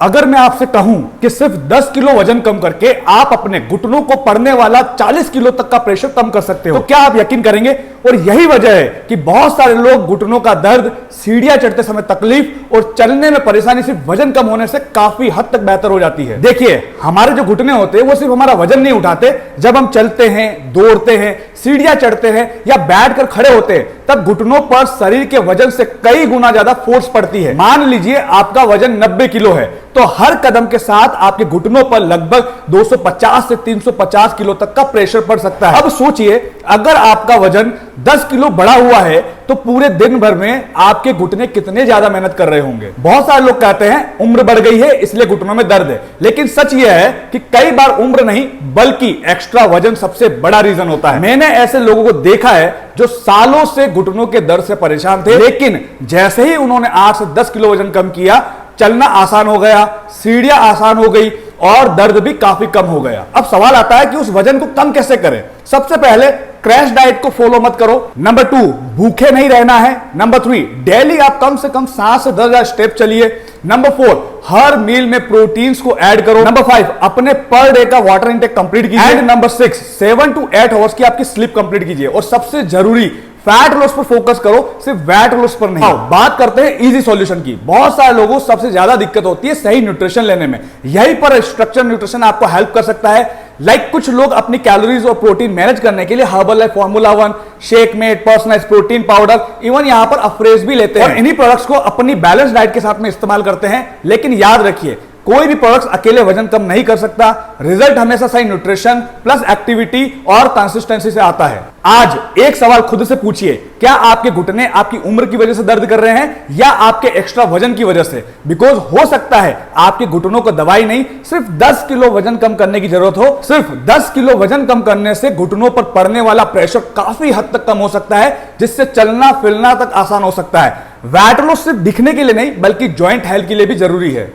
अगर मैं आपसे कहूं कि सिर्फ 10 किलो वजन कम करके आप अपने घुटनों को पड़ने वाला 40 किलो तक का प्रेशर कम कर सकते हो, तो क्या आप यकीन करेंगे? और यही वजह है कि बहुत सारे लोग घुटनों का दर्द, सीढ़ियां चढ़ते समय तकलीफ और चलने में परेशानी सिर्फ वजन कम होने से काफी हद तक बेहतर हो जाती है। देखिए, हमारे जो घुटने होते हैं वो सिर्फ हमारा वजन नहीं उठाते। जब हम चलते हैं, दौड़ते हैं, सीढ़ियां चढ़ते हैं या बैठकर खड़े होते हैं, तब घुटनों पर शरीर के वजन से कई गुना ज्यादा फोर्स पड़ती है। मान लीजिए आपका वजन 90 किलो है, तो हर कदम के साथ आपके घुटनों पर लगभग 250 से 350 किलो तक का प्रेशर पड़ सकता है। अब सोचिए, अगर आपका वजन 10 किलो बढ़ा हुआ है तो पूरे दिन भर में आपके घुटने कितने ज्यादा मेहनत कर रहे होंगे। बहुत सारे लोग कहते हैं उम्र बढ़ गई है इसलिए घुटनों में दर्द है, लेकिन सच यह है कि कई बार उम्र नहीं बल्कि एक्स्ट्रा वजन सबसे बड़ा रीजन होता है। मैंने ऐसे लोगों को देखा है जो सालों से घुटनों के दर्द से परेशान थे, लेकिन जैसे ही उन्होंने 8 से 10 किलो वजन कम किया, चलना आसान हो गया, सीढ़ियां आसान हो गई और दर्द भी काफी कम हो गया। अब सवाल आता है कि उस वजन को कम कैसे करें? सबसे पहले क्रैश डाइट को फॉलो मत करो। नंबर 2, भूखे नहीं रहना है। नंबर 3, डेली आप कम से कम 7 से 10,000 स्टेप चलिए। नंबर 4, हर मील में प्रोटीन्स को ऐड करो। नंबर 5, अपने पर डे का वाटर इंटेक कंप्लीट कीजिए। एंड नंबर 6, 7 to 8 आवर्स की आपकी स्लीप कंप्लीट कीजिए। और सबसे जरूरी, फैट लॉस पर फोकस करो, सिर्फ वेट लॉस पर नहीं। बात करते हैं इजी सॉल्यूशन की। बहुत सारे लोगों को सबसे ज्यादा दिक्कत होती है सही न्यूट्रिशन लेने में। यहीं पर स्ट्रक्चर न्यूट्रिशन आपको हेल्प कर सकता है। कुछ लोग अपनी कैलोरीज और प्रोटीन मैनेज करने के लिए herbal formula 1, Shakemate, personalised protein powder, even यहां पर अफ्रेज भी लेते हैं और इन्हीं प्रोडक्ट्स को अपनी बैलेंस डाइट के साथ में इस्तेमाल करते हैं। लेकिन याद रखिए, कोई भी प्रोडक्ट्स अकेले वजन कम नहीं कर सकता। रिजल्ट हमेशा सही न्यूट्रिशन प्लस एक्टिविटी और कंसिस्टेंसी से आता है। आज एक सवाल खुद से पूछिए, क्या आपके घुटने आपकी उम्र की वजह से दर्द कर रहे हैं या आपके एक्स्ट्रा वजन की वजह से? बिकॉज हो सकता है आपके घुटनों को दवाई नहीं, सिर्फ 10 किलो वजन कम करने की जरूरत हो। सिर्फ 10 किलो वजन कम करने से घुटनों पर पड़ने वाला प्रेशर काफी हद तक कम हो सकता है, जिससे चलना फिरना तक आसान हो सकता है। वेट लॉस सिर्फ दिखने के लिए नहीं बल्कि जॉइंट हेल्थ के लिए भी जरूरी है।